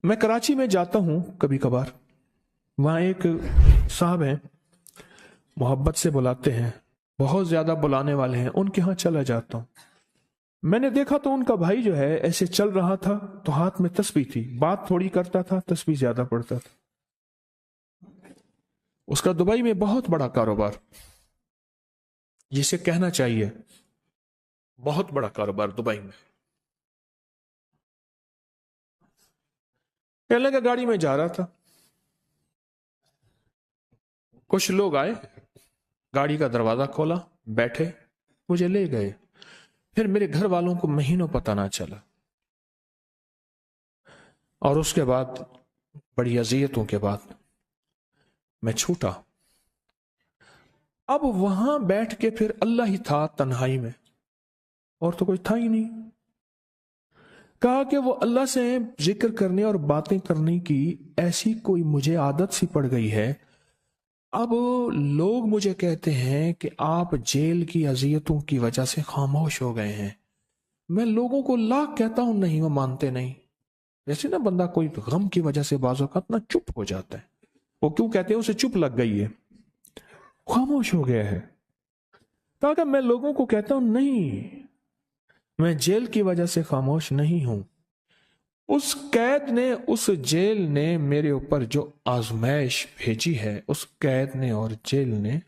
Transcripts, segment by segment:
میں کراچی میں جاتا ہوں کبھی کبھار، وہاں ایک صاحب ہیں، محبت سے بلاتے ہیں، بہت زیادہ بلانے والے ہیں، ان کے ہاں چلا جاتا ہوں۔ میں نے دیکھا تو ان کا بھائی جو ہے ایسے چل رہا تھا تو ہاتھ میں تسبیح تھی، بات تھوڑی کرتا تھا، تسبیح زیادہ پڑھتا تھا۔ اس کا دبئی میں بہت بڑا کاروبار، جسے کہنا چاہیے بہت بڑا کاروبار دبئی میں۔ کہنے لگا گاڑی میں جا رہا تھا، کچھ لوگ آئے، گاڑی کا دروازہ کھولا، بیٹھے، مجھے لے گئے۔ پھر میرے گھر والوں کو مہینوں پتہ نہ چلا، اور اس کے بعد بڑی اذیتوں کے بعد میں چھوٹا۔ اب وہاں بیٹھ کے پھر اللہ ہی تھا تنہائی میں، اور تو کوئی تھا ہی نہیں۔ کہا کہ وہ اللہ سے ذکر کرنے اور باتیں کرنے کی ایسی کوئی مجھے عادت سی پڑ گئی ہے، اب لوگ مجھے کہتے ہیں کہ آپ جیل کی اذیتوں کی وجہ سے خاموش ہو گئے ہیں۔ میں لوگوں کو لاکھ کہتا ہوں، نہیں، وہ مانتے نہیں۔ جیسے نا بندہ کوئی غم کی وجہ سے بعض اوقات نا چپ ہو جاتا ہے، وہ کیوں کہتے ہیں؟ اسے چپ لگ گئی ہے، خاموش ہو گیا ہے۔ کہا کہ میں لوگوں کو کہتا ہوں، نہیں، میں جیل کی وجہ سے خاموش نہیں ہوں۔ اس قید نے، اس جیل نے میرے اوپر جو آزمائش بھیجی ہے، اس قید نے اور جیل نے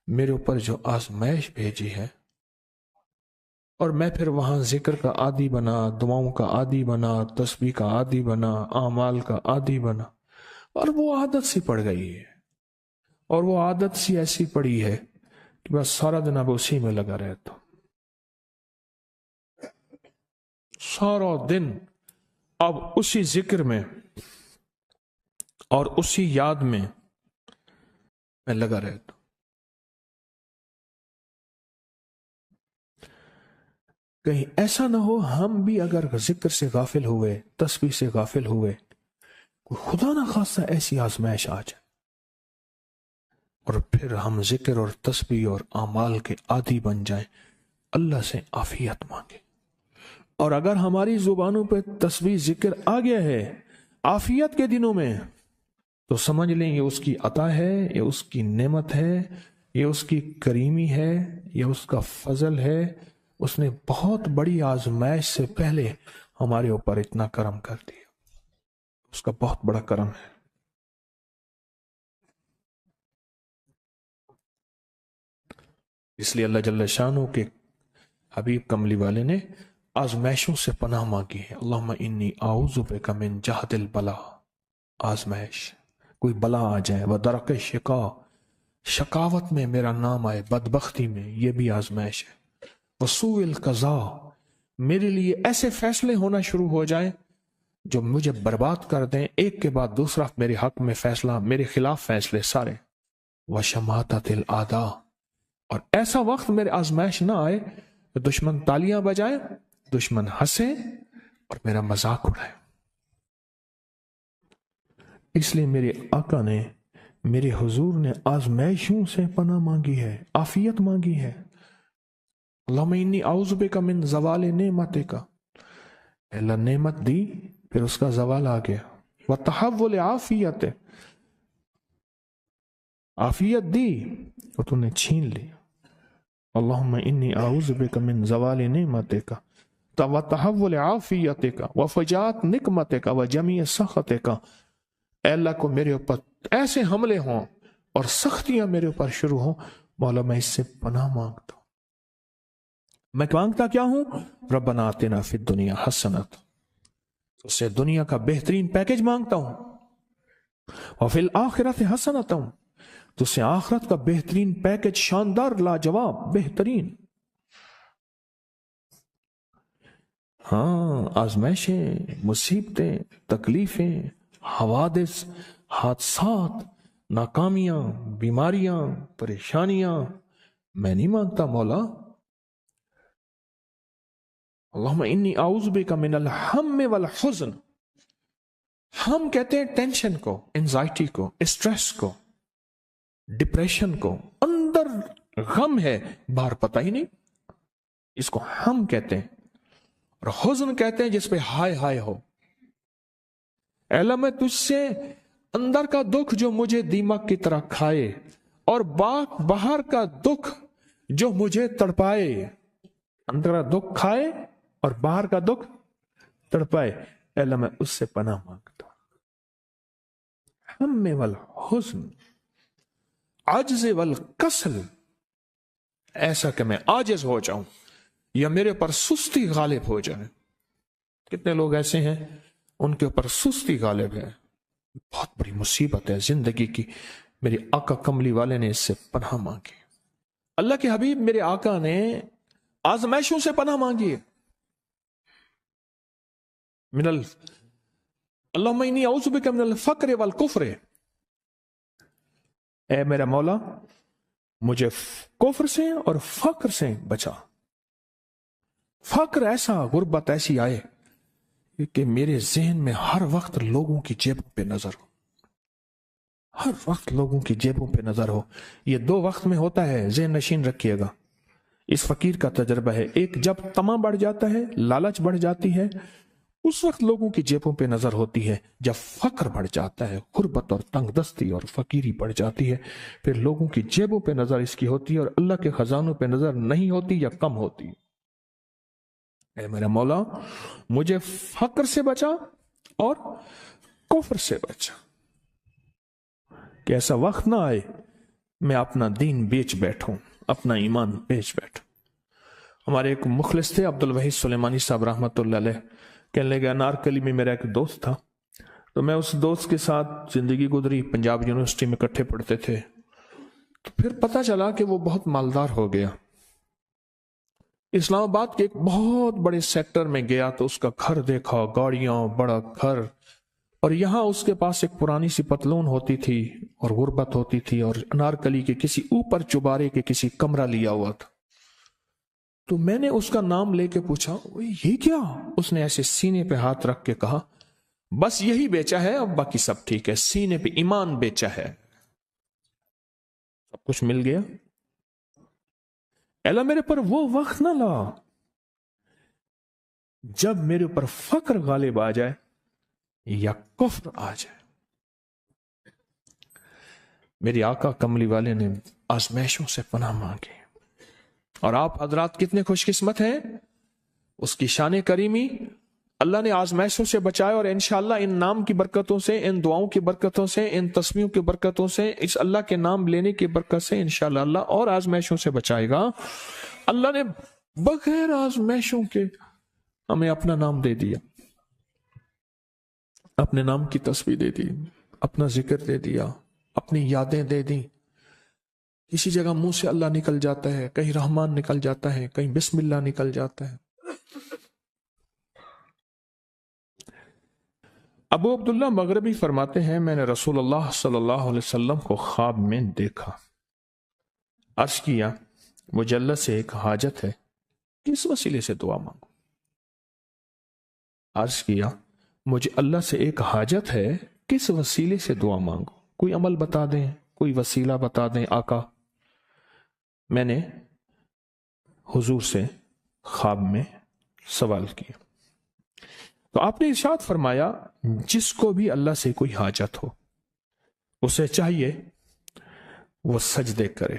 میرے اوپر جو آزمائش بھیجی ہے، اور میں پھر وہاں ذکر کا عادی بنا، دعاؤں کا عادی بنا، تسبیح کا عادی بنا، اعمال کا عادی بنا، اور وہ عادت سی پڑ گئی ہے، اور وہ عادت سی ایسی پڑی ہے کہ بس سارا دن اب اسی میں لگا رہتا ہوں، سارا دن اب اسی ذکر میں اور اسی یاد میں لگا رہتا ہوں۔ کہیں ایسا نہ ہو ہم بھی اگر ذکر سے غافل ہوئے، تسبیح سے غافل ہوئے، کوئی خدا نہ خواستہ ایسی آزمائش آ جائے، اور پھر ہم ذکر اور تسبیح اور اعمال کے عادی بن جائیں، اللہ سے عافیت مانگے۔ اور اگر ہماری زبانوں پہ تسبیح ذکر آ گیا ہے عافیت کے دنوں میں، تو سمجھ لیں یہ اس کی عطا ہے، یہ اس کی نعمت ہے، یہ اس کی کریمی ہے، یہ اس کا فضل ہے۔ اس نے بہت بڑی آزمائش سے پہلے ہمارے اوپر اتنا کرم کر دیا، اس کا بہت بڑا کرم ہے۔ اس لیے اللہ جل شانہ کے حبیب کملی والے نے آزمائشوں سے پناہ مانگی ہے۔ اللہم انی اعوذ بک من جہد البلاء، آزمائش، کوئی بلا آ جائے، ودرک شقا، شقاوت میں میرا نام آئے، بدبختی میں، یہ بھی آزمائش ہے۔ وسوء القضاء، میرے لیے ایسے فیصلے ہونا شروع ہو جائیں جو مجھے برباد کر دیں، ایک کے بعد دوسرا میرے حق میں فیصلہ، میرے خلاف فیصلے سارے۔ وشماتت الاعداء، اور ایسا وقت میرے آزمائش نہ آئے کہ دشمن تالیاں بجائے، دشمن ہنسے اور میرا مذاق اڑائے۔ اس لیے میرے آقا نے، میرے حضور نے آزمائشوں سے پناہ مانگی ہے، عافیت مانگی ہے۔ اللہم انی اعوذ بک من زوال نعمتک، اللہ نعمت دی پھر اس کا زوال آ گیا، وتحول عافیت، عافیت دی اور تو نے چھین لی۔ اللہم انی اعوذ بک من زوال نعمتک وتحول عافیتک وفجاءت نقمتک وجمیع سخطک، اے اللہ کو میرے اوپر ایسے حملے ہوں اور سختیاں میرے اوپر شروع ہوں، مولا میں اس سے پناہ مانگتا ہوں۔ میں مانگتا کیا ہوں؟ ربنا آتنا فی الدنیا حسنۃ، اس سے دنیا کا بہترین پیکج مانگتا ہوں، وفی الآخرۃ حسنۃ، تو اس سے آخرت کا بہترین پیکج، شاندار، لاجواب، بہترین۔ ہاں، آزمائشیں، مصیبتیں، تکلیفیں، حوادث، حادثات، ناکامیاں، بیماریاں، پریشانیاں، میں نہیں مانگتا مولا۔ اللہم انی اعوذ بک من الہم والحزن، ہم کہتے ہیں ٹینشن کو، انزائٹی کو، اسٹریس کو، ڈپریشن کو، اندر غم ہے باہر پتہ ہی نہیں، اس کو ہم کہتے ہیں۔ اور حزن کہتے ہیں جس پہ ہائے ہائے ہو، اے اللہ میں تجھ سے اندر کا دکھ جو مجھے دیمک کی طرح کھائے اور باہر کا دکھ جو مجھے تڑپائے، اندر کا دکھ کھائے اور باہر کا دکھ تڑپائے، اے اللہ میں اس سے پناہ مانگتا ہوں۔ ہم والحزن، عجز والکسل، ایسا کہ میں عاجز ہو جاؤں یا میرے پر سستی غالب ہو جائے۔ کتنے لوگ ایسے ہیں ان کے اوپر سستی غالب ہے، بہت بڑی مصیبت ہے زندگی کی۔ میری آقا کملی والے نے اس سے پناہ مانگی، اللہ کے حبیب میرے آقا نے آزمائشوں سے پناہ مانگی۔ اللہم انی اعوذ بک من الفقر والکفر، اے میرا مولا مجھے کفر سے اور فقر سے بچا۔ فقر ایسا، غربت ایسی آئے کہ میرے ذہن میں ہر وقت لوگوں کی جیبوں پہ نظر ہو، ہر وقت لوگوں کی جیبوں پہ نظر ہو۔ یہ دو وقت میں ہوتا ہے، ذہن نشین رکھیے گا۔ اس فقیر کا تجربہ ہے، ایک جب طمع بڑھ جاتا ہے، لالچ بڑھ جاتی ہے، اس وقت لوگوں کی جیبوں پہ نظر ہوتی ہے۔ جب فقر بڑھ جاتا ہے، غربت اور تنگ دستی اور فقیری بڑھ جاتی ہے، پھر لوگوں کی جیبوں پہ نظر اس کی ہوتی ہے اور اللہ کے خزانوں پہ نظر نہیں ہوتی یا کم ہوتی۔ اے میرا مولا مجھے فقر سے بچا اور کفر سے بچا، کہ ایسا وقت نہ آئے میں اپنا دین بیچ بیٹھوں، اپنا ایمان بیچ بیٹھوں۔ ہمارے ایک مخلص تھے عبد الوحید سلیمانی صاحب رحمۃ اللہ علیہ، کہنے لگے انارکلی میں میرا ایک دوست تھا، تو میں اس دوست کے ساتھ زندگی گزری، پنجاب یونیورسٹی میں اکٹھے پڑھتے تھے، تو پھر پتہ چلا کہ وہ بہت مالدار ہو گیا۔ اسلام آباد کے ایک بہت بڑے سیکٹر میں گیا تو اس کا گھر دیکھا، گاڑیاں، بڑا گھر، اور یہاں اس کے پاس ایک پرانی سی پتلون ہوتی تھی اور غربت ہوتی تھی، اور انارکلی کے کسی اوپر چبارے کے کسی کمرہ لیا ہوا تھا۔ تو میں نے اس کا نام لے کے پوچھا یہ کیا؟ اس نے ایسے سینے پہ ہاتھ رکھ کے کہا بس یہی بیچا ہے، اب باقی سب ٹھیک ہے، سینے پہ ایمان بیچا ہے، سب کچھ مل گیا۔ اللہ میرے پر وہ وقت نہ لا جب میرے اوپر فقر غالب آ جائے یا کفر آ جائے۔ میری آقا کملی والے نے آزمائشوں سے پناہ مانگی، اور آپ حضرات کتنے خوش قسمت ہیں، اس کی شان کریمی اللہ نے آزمائشوں سے بچائے، اور انشاءاللہ ان نام کی برکتوں سے، ان دعاؤں کی برکتوں سے، ان تسبیحوں کی برکتوں سے، اس اللہ کے نام لینے کی برکت سے انشاءاللہ اللہ اور آزمائشوں سے بچائے گا۔ اللہ نے بغیر آزمائشوں کے ہمیں اپنا نام دے دیا، اپنے نام کی تسبیح دے دی، اپنا ذکر دے دیا، اپنی یادیں دے دی۔ کسی جگہ منہ سے اللہ نکل جاتا ہے، کہیں رحمان نکل جاتا ہے، کہیں بسم اللہ نکل جاتا ہے۔ ابو عبداللہ مغربی فرماتے ہیں میں نے رسول اللہ صلی اللہ علیہ وسلم کو خواب میں دیکھا، عرض کیا مجھے اللہ سے ایک حاجت ہے، کس وسیلے سے دعا مانگوں؟ عرض کیا مجھے اللہ سے ایک حاجت ہے، کس وسیلے سے دعا مانگوں؟ کوئی عمل بتا دیں، کوئی وسیلہ بتا دیں آقا۔ میں نے حضور سے خواب میں سوال کیا تو آپ نے ارشاد فرمایا جس کو بھی اللہ سے کوئی حاجت ہو اسے چاہیے وہ سجدے کرے،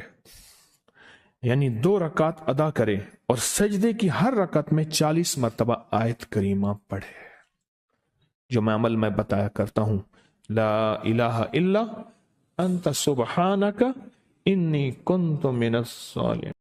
یعنی 2 رکعت ادا کرے اور سجدے کی ہر رکعت میں 40 مرتبہ آیت کریمہ پڑھے، جو میں عمل میں بتایا کرتا ہوں، لا الہ الا انت سبحانک انی کنت من الظالمین۔